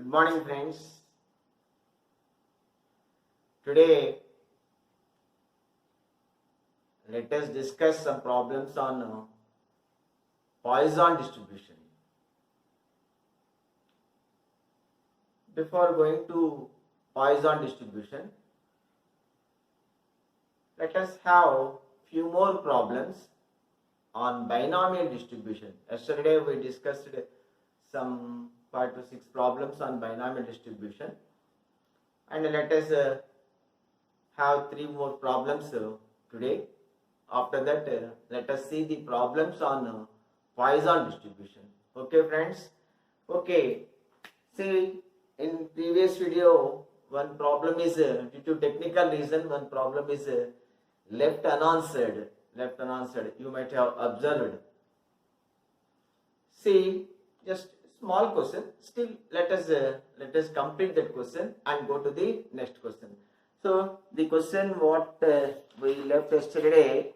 Good morning, friends. Today, let us discuss some problems on Poisson distribution. Before going to Poisson distribution, let us have few more problems on binomial distribution. Yesterday we discussed some 5 to 6 problems on binomial distribution, and let us have 3 more problems today. After that, let us see the problems on Poisson distribution. Okay, friends? Okay. See, in previous video, one problem is due to technical reason, one problem is left unanswered. Left unanswered. You might have observed. See, just small question. Still, let us complete that question and go to the next question. So the question what we left yesterday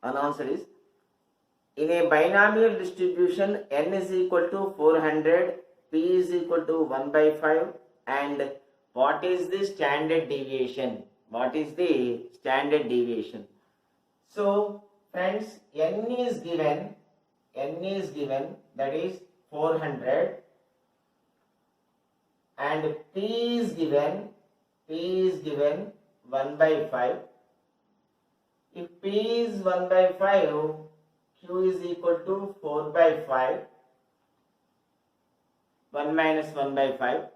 unanswered is, in a binomial distribution n is equal to 400, p is equal to 1 by 5, and what is the standard deviation? What is the standard deviation? So friends, n is given, that is 400, and p is given 1 by 5. If p is 1 by 5, q is equal to 4 by 5, 1 minus 1 by 5.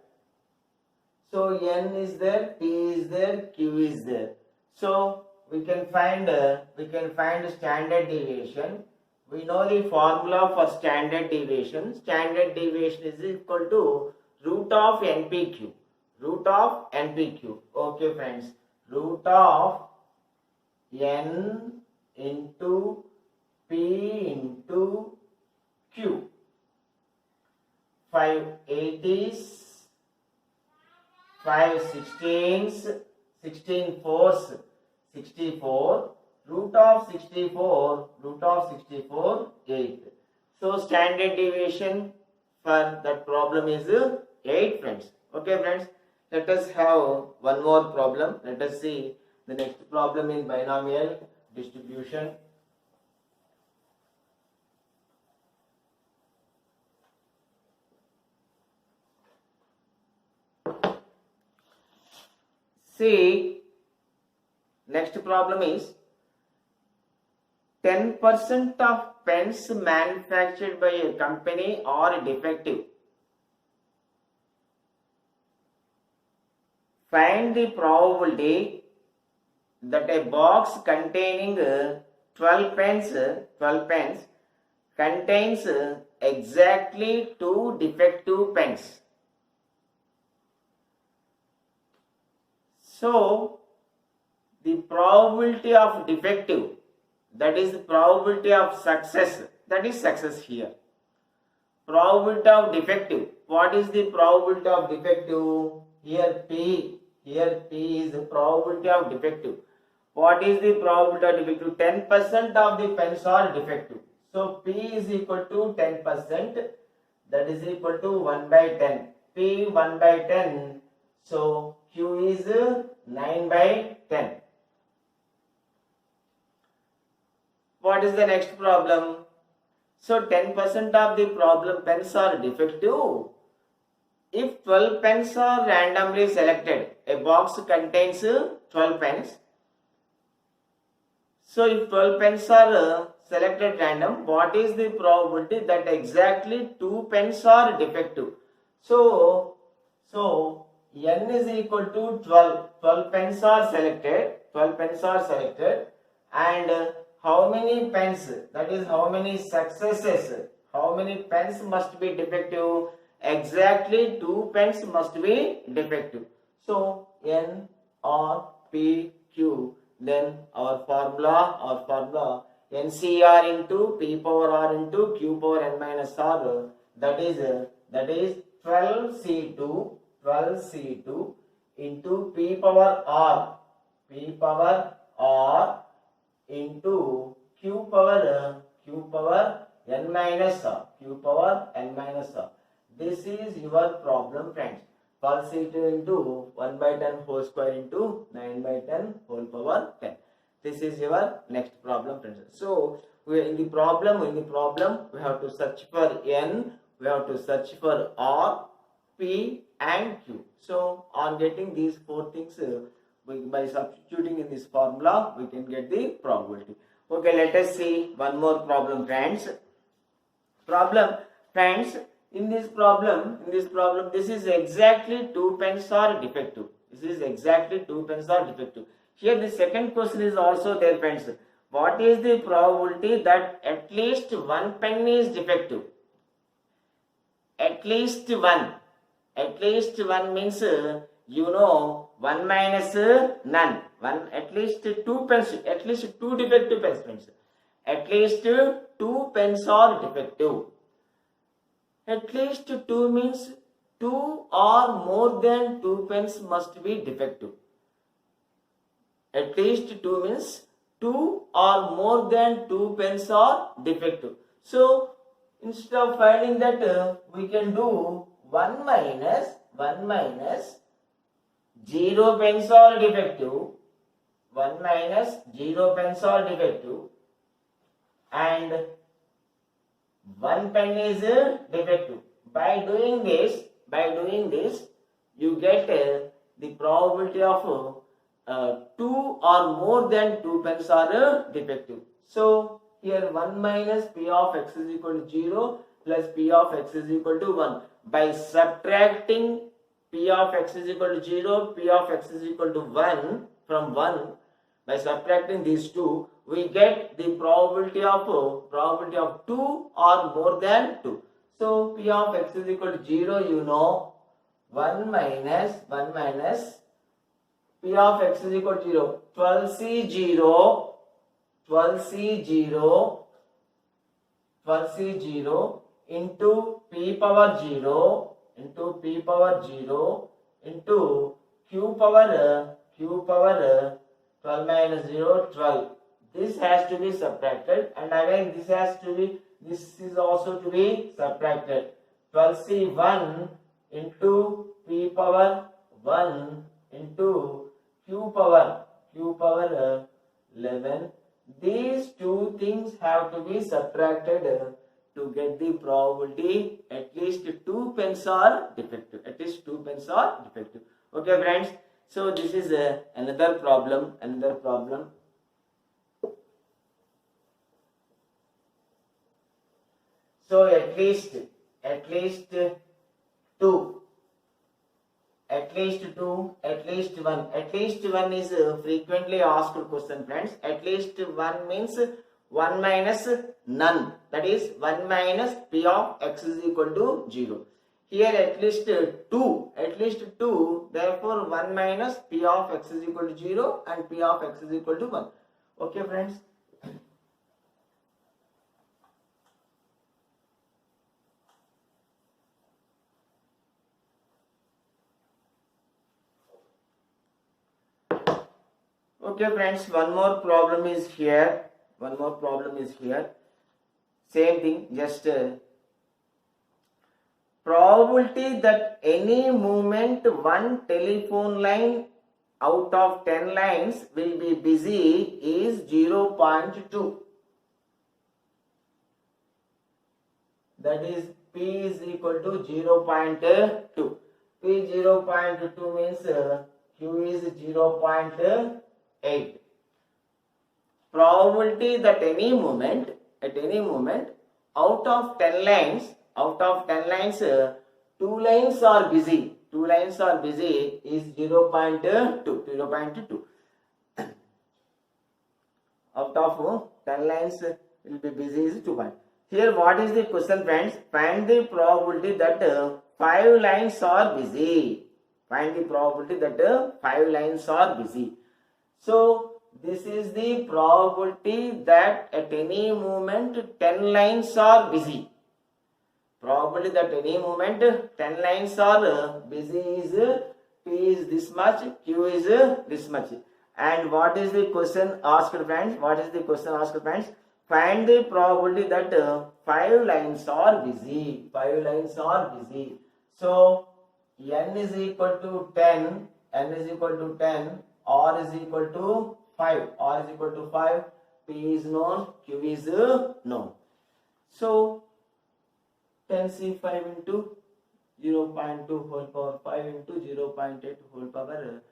So n is there, p is there, q is there. So we can find standard deviation. We know the formula for standard deviation. Standard deviation is equal to root of npq. Okay, friends. Root of n into p into q. 5 80s, 5 16s, 16 fours, 64. Root of 64, 8. So standard deviation for that problem is 8, friends. Okay, friends. Let us have one more problem. Let us see the next problem in binomial distribution. See, next problem is 10% of pens manufactured by a company are defective. Find the probability that a box containing 12 pens contains exactly 2 defective pens. So, the probability of defective, that is the probability of success, that is success here. Probability of defective, what is the probability of defective? Here P is the probability of defective. What is the probability of defective? 10% of the pens are defective. So P is equal to 10%, that is equal to 1 by 10. P 1 by 10, so Q is 9 by 10. What is the next problem? So 10% of the problem pens are defective. If 12 pens are randomly selected, a box contains 12 pens. So if 12 pens are selected random, what is the probability that exactly 2 pens are defective? So n is equal to 12. 12 pens are selected. And how many pens, that is how many successes, how many pens must be defective? Exactly 2 pens must be defective. So n or p q, then our formula NCR into p power r into q power n minus r, that is 12C2 into p power r into q power n minus r. This is your problem, friends. Pulse into 1 by 10 whole square into 9 by 10 whole power 10. This is your next problem, friends. So we are in the problem. We have to search for n. We have to search for r, p, and q. So on getting these four things, by substituting in this formula, we can get the probability. Okay, let us see one more problem, friends. In this problem, this is exactly 2 pence are defective. Here the second question is also there, friends. What is the probability that at least 1 penny is defective? At least one. At least one means 1 minus none. At least 2 pence. At least 2 defective pence, friends. At least 2 pence are defective. At least 2 means 2 or more than 2 pence must be defective. At least 2 means 2 or more than 2 pence are defective. So instead of finding that, we can do 1 minus 0 pence are defective. 1 minus 0 pence are defective. And 1 penny is defective. By doing this, you get the probability of 2 or more than 2 pence are defective. So here 1 minus p of x is equal to 0 plus p of x is equal to 1. By subtracting p of x is equal to 0, p of x is equal to 1 from 1, by subtracting these two, we get the probability of 2 or more than 2. So p of x is equal to 0, 1 minus p of x is equal to 0. 12c 0 into p power 0 into q power 12 minus 0, 12. This has to be subtracted, and again this is also to be subtracted. 12c1 into p power 1 into q power 11. These two things have to be subtracted to get the probability at least 2 pence are defective. Okay, friends. So this is another problem. So at least 2. At least 1. At least 1 is frequently asked question, friends. At least 1 means 1 minus none. That is 1 minus p of x is equal to 0. Here at least 2. Therefore 1 minus p of x is equal to 0 and p of x is equal to 1. Okay, friends. Okay, friends, one more problem is here. Same thing, just probability that any moment one telephone line out of 10 lines will be busy is 0.2. That is P is equal to 0.2. P 0.2 means Q is 0.8. Probability that at any moment out of 10 lines, 2 lines are busy. Is 0.2. Out of 10 lines will be busy is 2. Here what is the question, friends? Find the probability that 5 lines are busy. So this is the probability that at any moment 10 lines are busy. Probability that any moment 10 lines are busy is P is this much, Q is this much. And what is the question asked, friends? find the probability that 5 lines are busy. 5 lines are busy. So n is equal to 10, n is equal to 10, r is equal to 5, r is equal to 5, p is known, q is known. So 10c5 into 0.2 whole power 5 into 0.8 whole power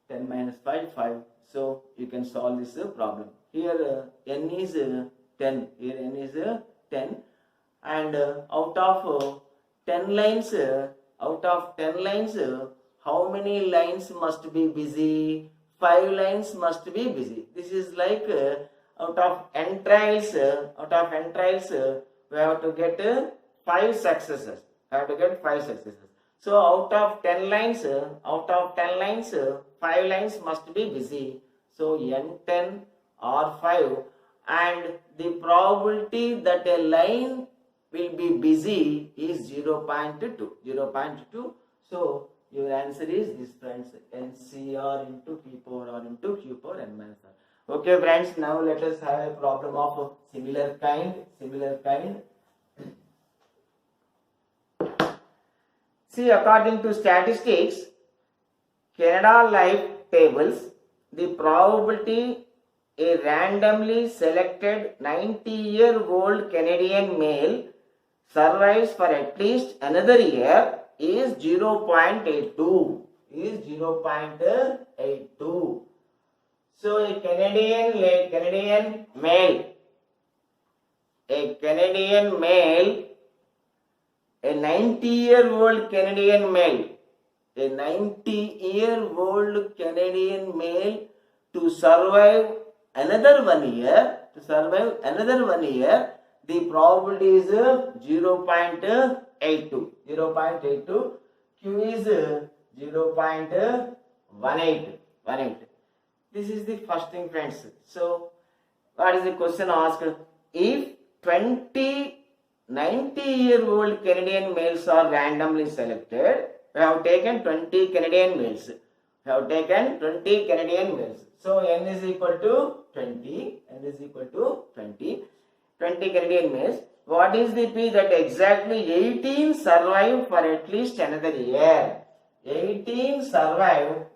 10 minus 5, 5. So you can solve this problem. Here n is 10. Here n is 10. And out of 10 lines, how many lines must be busy? 5 lines must be busy. This is like out of n trials, we have to get 5 successes. So out of 10 lines, 5 lines must be busy. So n10 or 5, and the probability that a line will be busy is 0.2. So your answer is this, friends, NCR into P power R into Q power n minus R. Okay, friends, now let us have a problem of similar kind. See, according to statistics, Canada Life tables, the probability a randomly selected 90-year-old Canadian male survives for at least another year is 0.82. So a Canadian male, a 90-year-old Canadian male, to survive another 1 year, the probability is 0.82. Q is 0.18. This is the first thing, friends. So what is the question asked? If 90-year-old Canadian males are randomly selected, we have taken 20 Canadian males. So n is equal to 20. 20 Canadian males. What is the P? That exactly 18 survive for at least another year. 18 survive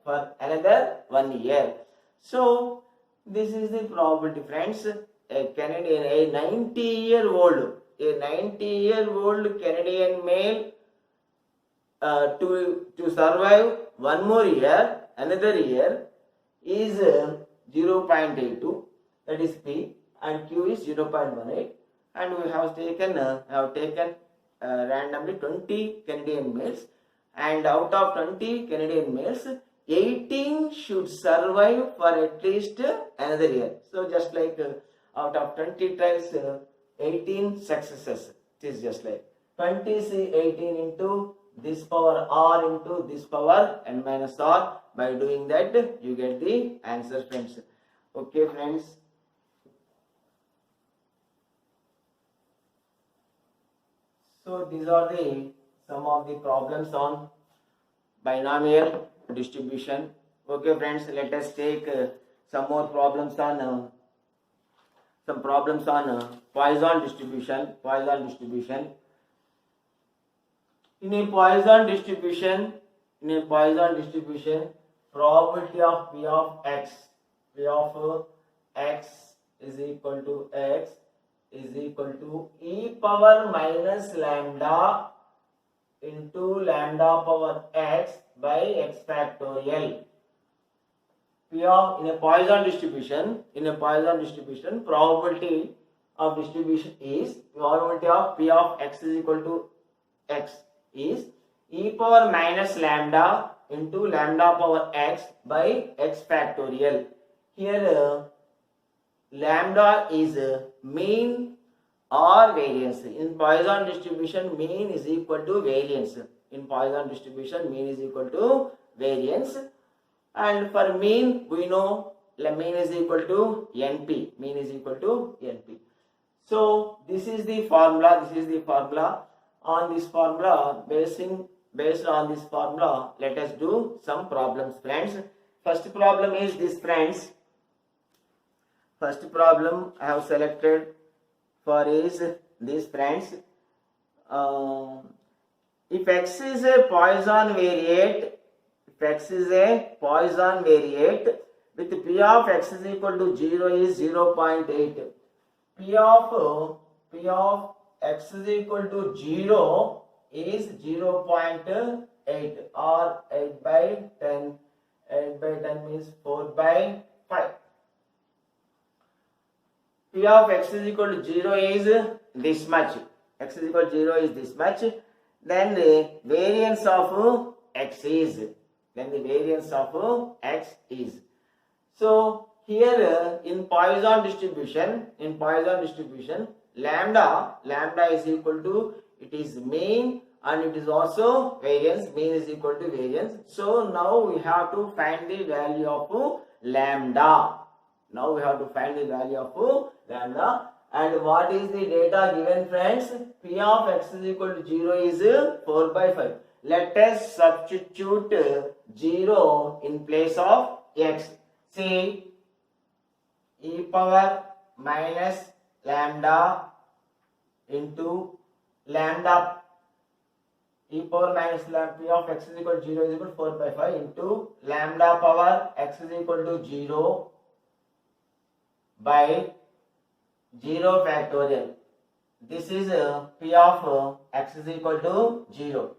for another 1 year. So this is the probability, friends. A 90-year-old Canadian male to survive 1 more year, another year, is 0.82. That is P, and Q is 0.18. And we have taken randomly 20 Canadian males, and out of 20 Canadian males, 18 should survive for at least another year. So just like out of 20 trials, 18 successes. It is just like 20c18 into this power R into this power n minus R. By doing that, you get the answer, friends. Okay, friends. So these are some of the problems on binomial distribution. Okay, friends, let us take some more problems on Poisson distribution. In a Poisson distribution, probability of P of x is equal to e power minus lambda into lambda power x by x factorial. In a Poisson distribution, probability of distribution is probability of P of x is equal to x is e power minus lambda into lambda power x by x factorial. Here lambda is mean or variance. In Poisson distribution, mean is equal to variance. And for mean, we know mean is equal to NP. So this is the formula. On this formula, based on this formula, let us do some problems, friends. First problem is this, friends. First problem I have selected for is these friends. If x is a Poisson variate, if x is a Poisson variate with p of x is equal to 0 is 0.8. P of x is equal to 0 is 0.8 or 8 by 10. 8 by 10 means 4 by 5. P of x is equal to 0 is this much. X is equal to 0 is this much. Then the variance of x is. Then the variance of x is. So here in Poisson distribution, lambda is equal to, it is mean and it is also variance. Mean is equal to variance. So now we have to find the value of lambda. Now we have to find the value of lambda. And what is the data given, friends? P of x is equal to 0 is 4 by 5. Let us substitute 0 in place of x. See, e power minus lambda into lambda, e power minus lambda, p of x is equal to 0 is equal to 4 by 5 into lambda power x is equal to 0 by 0 factorial. This is p of x is equal to 0.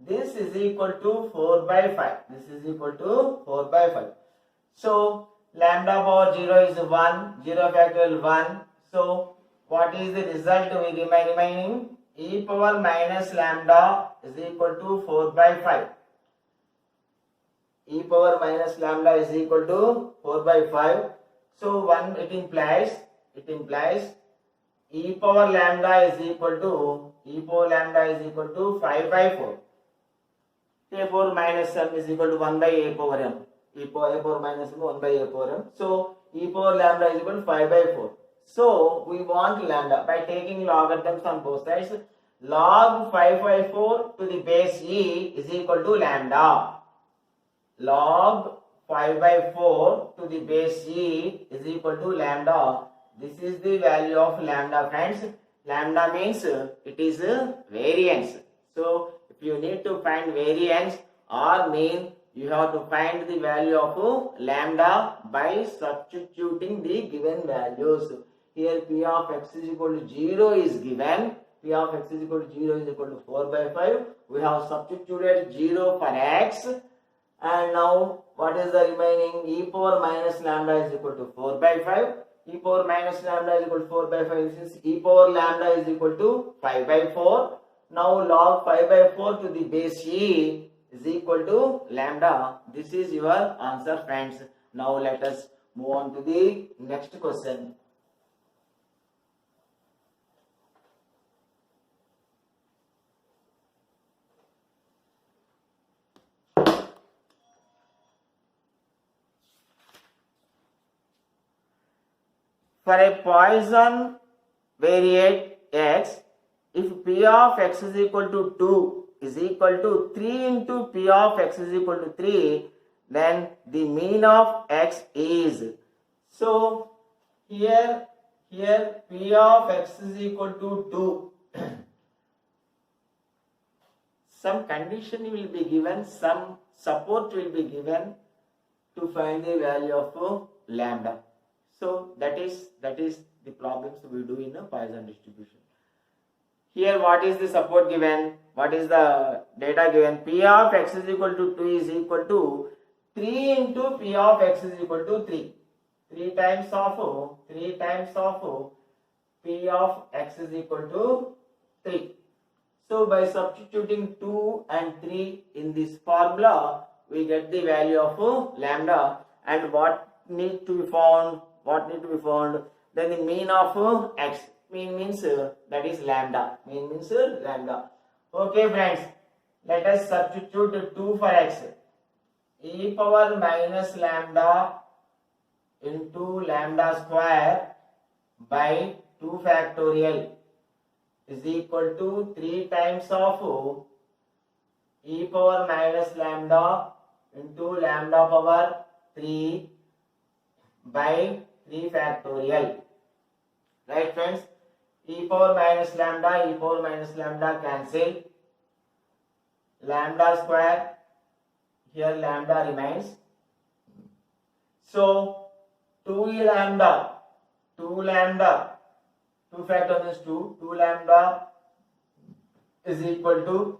This is equal to 4 by 5. This is equal to 4 by 5. So lambda power 0 is 1. 0 factorial 1. So what is the result we remaining? E power minus lambda is equal to 4 by 5. E power minus lambda is equal to 4 by 5. So it implies e power lambda is equal to 5 by 4. A power minus m is equal to 1 by a power m. E power minus m 1 by a power m. So e power lambda is equal to 5 by 4. So we want lambda by taking logarithms on both sides. Log 5 by 4 to the base e is equal to lambda. Log 5 by 4 to the base e is equal to lambda. This is the value of lambda, friends. Lambda means it is variance. So if you need to find variance or mean, you have to find the value of lambda by substituting the given values. Here p of x is equal to 0 is given. P of x is equal to 0 is equal to 4 by 5. We have substituted 0 for x. And now what is the remaining? E power minus lambda is equal to 4 by 5. E power minus lambda is equal to 4 by 5. Since e power lambda is equal to 5 by 4. Now log 5 by 4 to the base e is equal to lambda. This is your answer, friends. Now let us move on to the next question. For a Poisson variate x, if p of x is equal to 2 is equal to 3 into p of x is equal to 3, then the mean of x is. So here p of x is equal to 2. Some condition will be given, some support will be given to find the value of lambda. So that is the problems we do in a Poisson distribution. Here what is the support given? What is the data given? P of x is equal to 2 is equal to 3 into p of x is equal to 3. 3 times of p of x is equal to 3. So by substituting 2 and 3 in this formula, we get the value of lambda. And what need to be found? Then the mean of x. Mean means that is lambda. Mean means lambda. Okay, friends. Let us substitute 2 for x. E power minus lambda into lambda square by 2 factorial is equal to 3 times of e power minus lambda into lambda power 3 by 3 factorial. Right friends? E power minus lambda cancel. Lambda square, here lambda remains. So 2 lambda, 2 factor means 2 lambda is equal to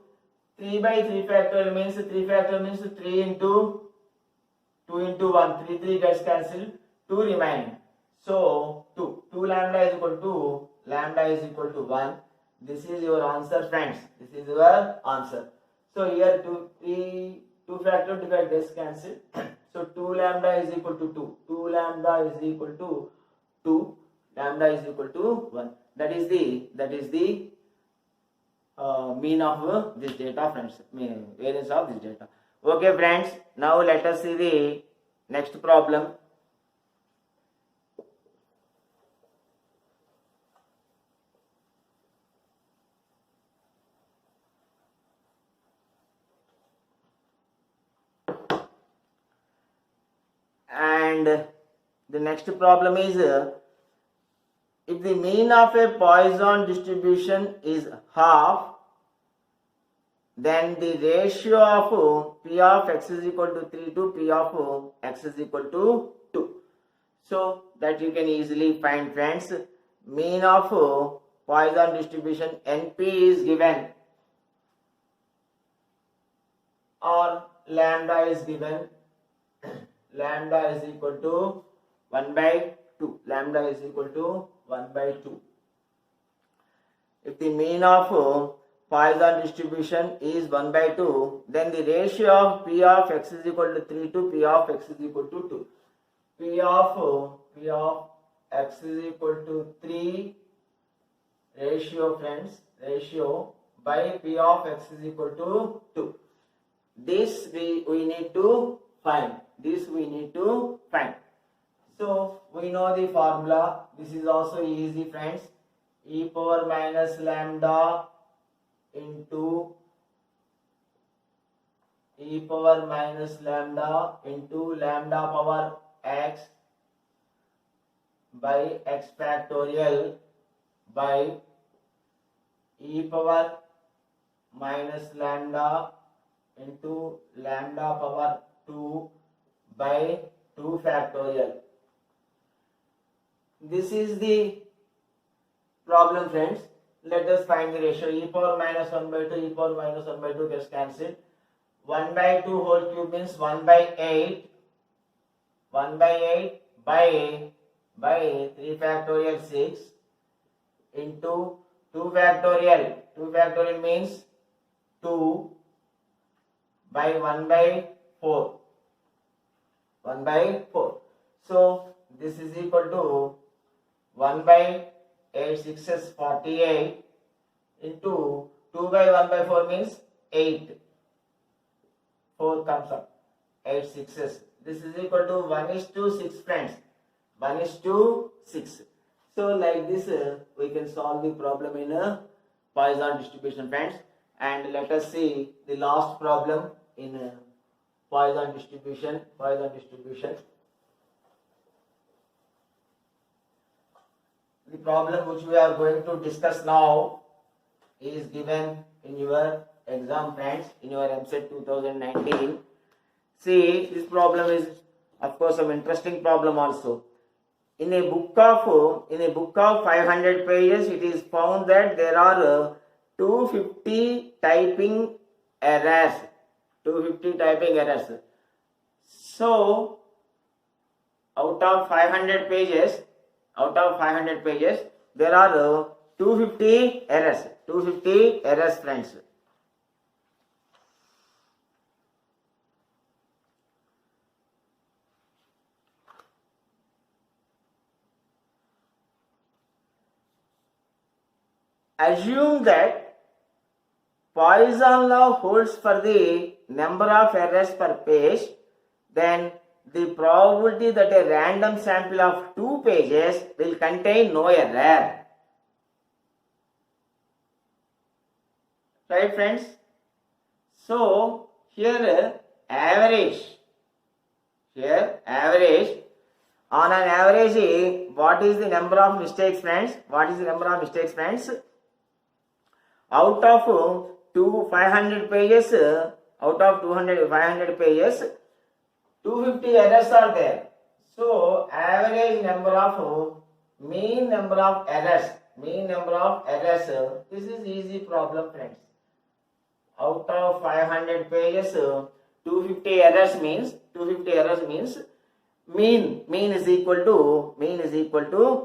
3 by 3 factorial means 3 into 2 into 1, 3 gets cancelled, 2 remaining. So 2 lambda is equal to 1. This is your answer friends, this is your answer. So here 2 factorial gets cancelled. So 2 lambda is equal to 2. 2 lambda is equal to 2. Lambda is equal to 1. That is the mean of this data friends, variance of this data. Okay friends, now let us see the next problem. And the next problem is if the mean of a Poisson distribution is half, then the ratio of P of x is equal to 3 to P of x is equal to 2. So that you can easily find friends. Mean of Poisson distribution NP is given or lambda is given. Lambda is equal to 1 by 2. Lambda is equal to 1 by 2. If the mean of Poisson distribution is 1 by 2, then the ratio of P of x is equal to 3 to P of x is equal to 2. P of x is equal to 3 ratio friends, ratio by P of x is equal to 2. This we need to find. So we know the formula. This is also easy friends. E power minus lambda into lambda power x by x factorial by e power minus lambda into lambda power 2 by 2 factorial. This is the problem friends. Let us find the ratio. E power minus 1 by 2 gets cancelled. 1 by 2 whole cube means 1 by 8 by 3 factorial 6 into 2 factorial. 2 factorial means 2 by 1 by 4. 1 by 4. So this is equal to 1 by 8 6s 48 into 2 by 1 by 4 means 8. 4 comes up. 8 6s. This is equal to 1:6 friends. 1:6. So like this we can solve the problem in a Poisson distribution friends. And let us see the last problem in Poisson distribution. The problem which we are going to discuss now is given in your exam friends, in your EAMCET 2019. See, this problem is of course an interesting problem also. In a book of 500 pages, it is found that there are 250 typing errors. So out of 500 pages, there are 250 errors friends. Assume that Poisson law holds for the number of errors per page, then the probability that a random sample of 2 pages will contain no error. Right friends? So here average On an average, what is the number of mistakes, friends? What is the number of mistakes, friends? Out of 500 pages, out of 500 pages, 250 errors are there. So average number of mean number of errors. This is easy problem, friends. Out of 500 pages, 250 errors means mean is equal to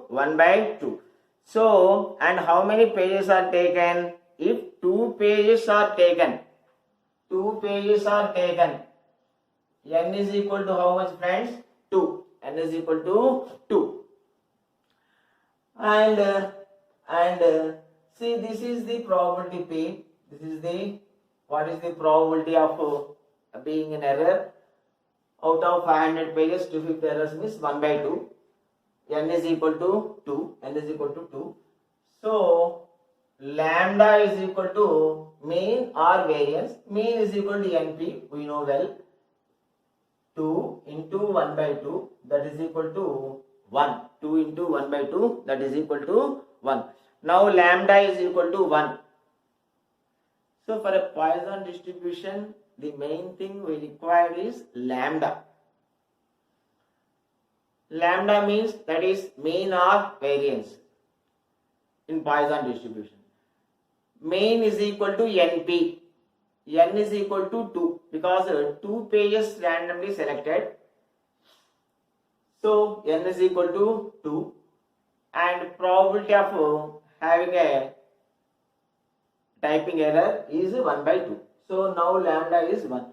1 by 2. So, and how many pages are taken? If 2 pages are taken, n is equal to how much, friends? 2. N is equal to 2. And see, this is the probability P. This is the, what is the probability of being an error? Out of 500 pages, 250 errors means 1 by 2. N is equal to 2. So, lambda is equal to mean or variance. Mean is equal to NP, we know well. 2 into 1 by 2, that is equal to 1. 2 into 1 by 2, that is equal to 1. Now, lambda is equal to 1. So, for a Poisson distribution, the main thing we require is lambda. Lambda means that is mean or variance in Poisson distribution. Mean is equal to NP. N is equal to 2 because 2 pages randomly selected. So N is equal to 2 and probability of having a typing error is 1 by 2. So now lambda is 1.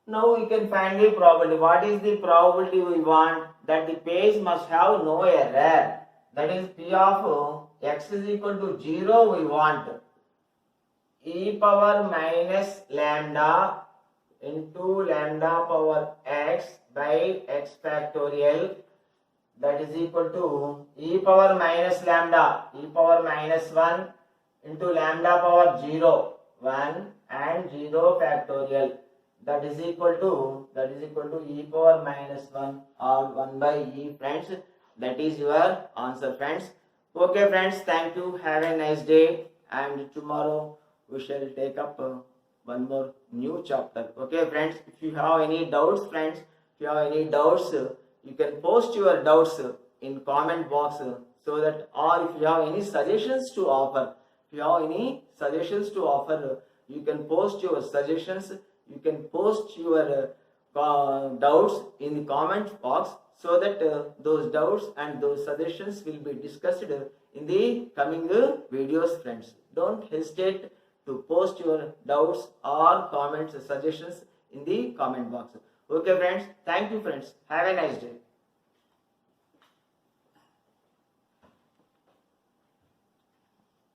Now we can find the probability. What is the probability we want? That the page must have no error. That is P of x is equal to 0 we want. E power minus lambda into lambda power x by x factorial, that is equal to e power minus lambda, e power minus 1 into lambda power 0, 1 and 0 factorial, that is equal to e power minus 1 or 1 by e, friends. That is your answer, friends. Okay, friends, thank you. Have a nice day, and tomorrow we shall take up one more new chapter. Okay, friends, if you have any doubts, friends, you can post your doubts in comment box, so that, or if you have any suggestions to offer, you can post your suggestions, you can post your doubts in the comment box, so that those doubts and those suggestions will be discussed in the coming videos, friends. Don't hesitate to post your doubts or comments, suggestions in the comment box. Okay, friends. Thank you, friends. Have a nice day.